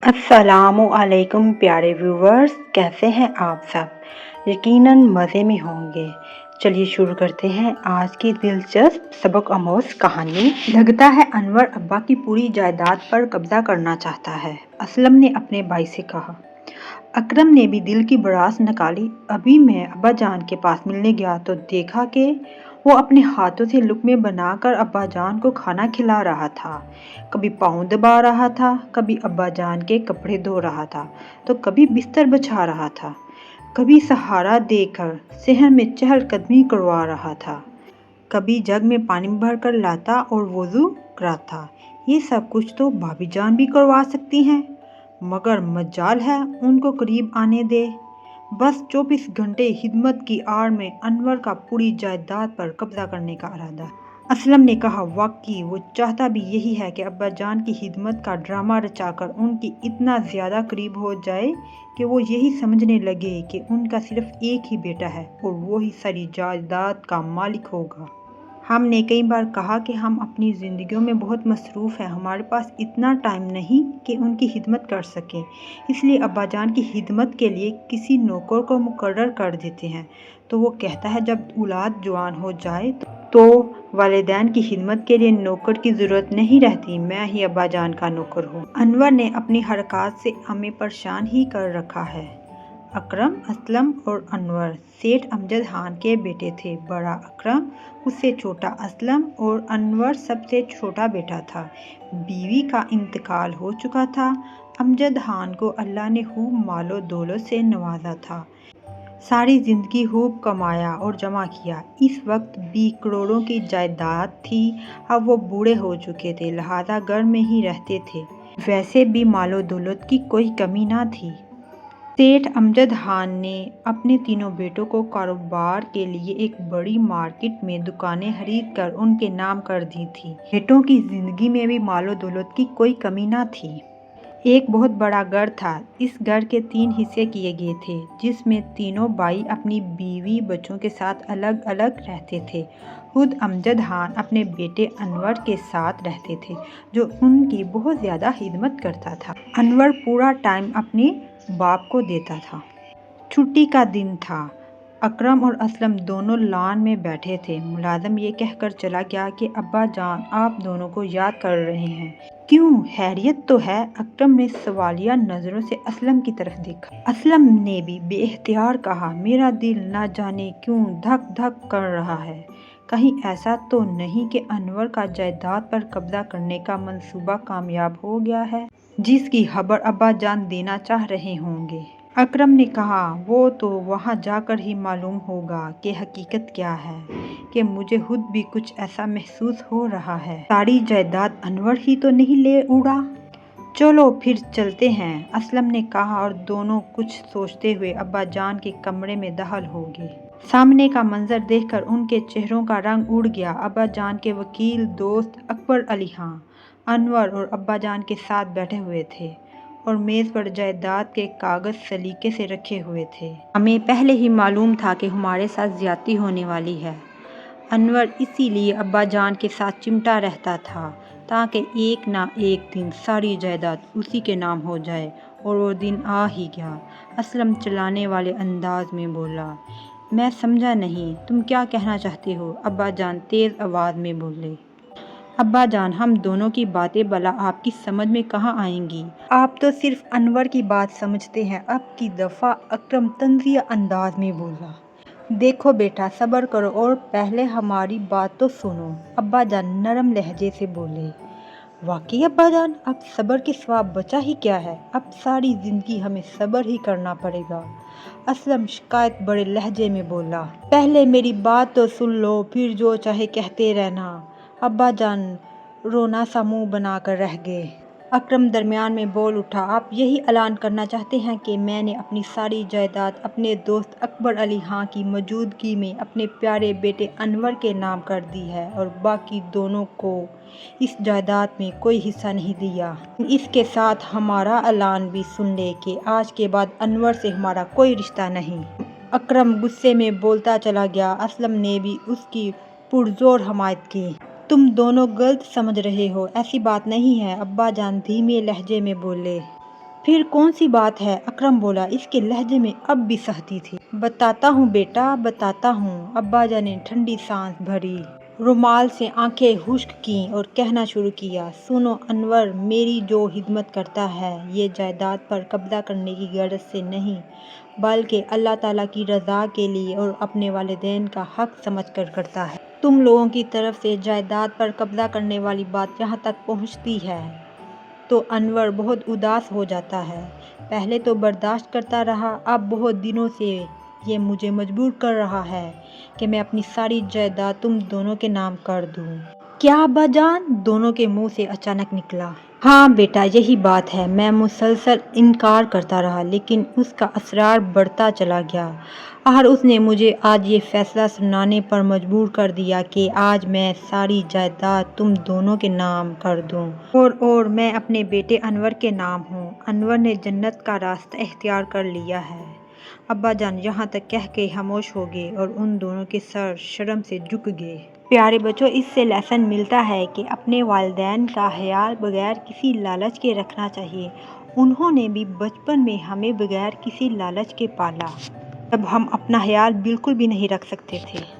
अस्सलामुअलैकुम प्यारे व्यूवर्स, कैसे हैं आप सब। यकीनन मज़े में होंगे। चलिए शुरू करते हैं आज की दिलचस्प सबक आमोज़ कहानी। लगता है अनवर अब्बा की पूरी जायदाद पर कब्जा करना चाहता है, असलम ने अपने भाई से कहा। अकरम ने भी दिल की भड़ास निकाली। अभी मैं अब्बा जान के पास मिलने गया तो देखा कि वो अपने हाथों से लुक़मे बनाकर अब्बा जान को खाना खिला रहा था। कभी पाँव दबा रहा था, कभी अब्बा जान के कपड़े धो रहा था, तो कभी बिस्तर बिछा रहा था, कभी सहारा देकर सहन में चहलकदमी करवा रहा था, कभी जग में पानी भरकर लाता और वुज़ू कराता। ये सब कुछ तो भाभी जान भी करवा सकती हैं, मगर मजाल है उनको करीब आने दे। बस 24 घंटे खिदमत की आड़ में अनवर का पूरी जायदाद पर कब्जा करने का इरादा। असलम ने कहा, वाकई वो चाहता भी यही है कि अब्बा जान की खिदमत का ड्रामा रचाकर उनकी इतना ज़्यादा करीब हो जाए कि वो यही समझने लगे कि उनका सिर्फ एक ही बेटा है और वो ही सारी जायदाद का मालिक होगा। हमने कई बार कहा कि हम अपनी ज़िंदगियों में बहुत मसरूफ़ हैं, हमारे पास इतना टाइम नहीं कि उनकी खिदमत कर सकें, इसलिए अब्बा जान की खिदमत के लिए किसी नौकर को मुकर्रर कर देते हैं। तो वो कहता है जब औलाद जवान हो जाए तो वालिदैन की खिदमत के लिए नौकर की ज़रूरत नहीं रहती, मैं ही अब्बा जान का नौकर हूँ। अनवर ने अपनी हरकत से हमें परेशान ही कर रखा है। अकरम, असलम और अनवर सेठ अमजद खान के बेटे थे। बड़ा अकरम, उससे छोटा असलम और अनवर सबसे छोटा बेटा था। बीवी का इंतकाल हो चुका था। अमजद खान को अल्लाह ने खूब मालो दौलत से नवाजा था। सारी ज़िंदगी खूब कमाया और जमा किया। इस वक्त भी करोड़ों की जायदाद थी। अब वो बूढ़े हो चुके थे, लिहाजा घर में ही रहते थे। वैसे भी मालो दौलत की कोई कमी ना थी। सेठ अमजद खान ने अपने तीनों बेटों को कारोबार के लिए एक बड़ी मार्केट में दुकानें खरीद कर उनके नाम कर दी थी। बेटों की ज़िंदगी में भी मालो दौलत की कोई कमी ना थी। एक बहुत बड़ा घर था। इस घर के 3 हिस्से किए गए थे, जिसमें तीनों भाई अपनी बीवी बच्चों के साथ अलग अलग रहते थे। खुद अमजद खान अपने बेटे अनवर के साथ रहते थे, जो उनकी बहुत ज़्यादा खिदमत करता था। अनवर पूरा टाइम अपने बाप को देता था। छुट्टी का दिन था। अकरम और असलम दोनों लॉन में बैठे थे। मुलाजिम ये कहकर चला गया कि अब्बा जान आप दोनों को याद कर रहे हैं। क्यों, खैरियत तो है? अकरम ने सवालिया नज़रों से असलम की तरफ देखा। असलम ने भी बेइख्तियार कहा, मेरा दिल ना जाने क्यों धक धक कर रहा है। कहीं ऐसा तो नहीं कि अनवर का जायदाद पर कब्जा करने का मंसूबा कामयाब हो गया है, जिसकी खबर अब्बा जान देना चाह रहे होंगे। अकरम ने कहा, वो तो वहाँ जाकर ही मालूम होगा कि हकीकत क्या है, कि मुझे खुद भी कुछ ऐसा महसूस हो रहा है। सारी जायदाद अनवर ही तो नहीं ले उड़ा। चलो फिर चलते हैं, असलम ने कहा और दोनों कुछ सोचते हुए अब्बा जान के कमरे में दाखिल हो गए। सामने का मंजर देखकर उनके चेहरों का रंग उड़ गया। अब्बा जान के वकील दोस्त अकबर अली खां, अनवर और अब्बा जान के साथ बैठे हुए थे और मेज़ पर जायदाद के कागज़ सलीके से रखे हुए थे। हमें पहले ही मालूम था कि हमारे साथ ज़्यादती होने वाली है। अनवर इसीलिए अब्बा जान के साथ चिमटा रहता था, ताकि एक ना एक दिन सारी जायदाद उसी के नाम हो जाए, और वो दिन आ ही गया। असलम चलाने वाले अंदाज में बोला, मैं समझा नहीं, तुम क्या कहना चाहते हो? अब्बा जान तेज़ आवाज़ में बोले। अब्बा जान, हम दोनों की बातें भला आपकी समझ में कहाँ आएंगी? आप तो सिर्फ अनवर की बात समझते हैं। अब की दफ़ा अकरम तंज़िया अंदाज में बोला। देखो बेटा, सब्र करो और पहले हमारी बात तो सुनो, अब्बा जान नरम लहजे से बोले। वाकई अब्बा जान, अब सब्र के सिवा बचा ही क्या है? अब सारी ज़िंदगी हमें सब्र ही करना पड़ेगा। असलम शिकायत बड़े लहजे में बोला। पहले मेरी बात तो सुन लो, फिर जो चाहे कहते रहना। अब्बा जान रोना सा मुंह बनाकर रह गए। अकरम दरमियान में बोल उठा, आप यही ऐलान करना चाहते हैं कि मैंने अपनी सारी जायदाद अपने दोस्त अकबर अली खां की मौजूदगी में अपने प्यारे बेटे अनवर के नाम कर दी है और बाकी दोनों को इस जायदाद में कोई हिस्सा नहीं दिया। इसके साथ हमारा ऐलान भी सुन ले कि आज के बाद अनवर से हमारा कोई रिश्ता नहीं। अकरम गुस्से में बोलता चला गया। असलम ने भी उसकी पुरजोर हमायत की। तुम दोनों गलत समझ रहे हो, ऐसी बात नहीं है, अब्बा जान धीमे लहजे में बोले। پھر کون سی بات ہے؟ اکرم بولا۔ اس کے لہجے میں اب بھی سختی تھی۔ بتاتا ہوں بیٹا، بتاتا ہوں۔ ابا جان نے ٹھنڈی سانس بھری، رومال سے آنکھیں خشک کیں اور کہنا شروع کیا، سنو انور، میری جو خدمت کرتا ہے یہ جائیداد پر قبضہ کرنے کی غرض سے نہیں بلکہ اللہ تعالیٰ کی رضا کے لیے اور اپنے والدین کا حق سمجھ کر کرتا ہے۔ تم لوگوں کی طرف سے جائیداد پر قبضہ کرنے والی بات یہاں تک پہنچتی ہے تو انور بہت اداس ہو جاتا ہے۔ پہلے تو برداشت کرتا رہا، اب بہت دنوں سے یہ مجھے مجبور کر رہا ہے کہ میں اپنی ساری جائیداد تم دونوں کے نام کر دوں۔ کیا ابا جان؟ دونوں کے منہ سے اچانک نکلا۔ ہاں بیٹا، یہی بات ہے۔ میں مسلسل انکار کرتا رہا لیکن اس کا اصرار بڑھتا چلا گیا۔ آخر اس نے مجھے آج یہ فیصلہ سنانے پر مجبور کر دیا کہ آج میں ساری جائیداد تم دونوں کے نام کر دوں اور میں اپنے بیٹے انور کے نام ہوں۔ انور نے جنت کا راستہ اختیار کر لیا ہے۔ ابا جان یہاں تک کہہ کے خاموش ہو گئے اور ان دونوں کے سر شرم سے جھک گئے۔ پیارے بچوں، اس سے لیسن ملتا ہے کہ اپنے والدین کا خیال بغیر کسی لالچ کے رکھنا چاہیے۔ انہوں نے بھی بچپن میں ہمیں بغیر کسی لالچ کے پالا جب ہم اپنا خیال بالکل بھی نہیں رکھ سکتے تھے۔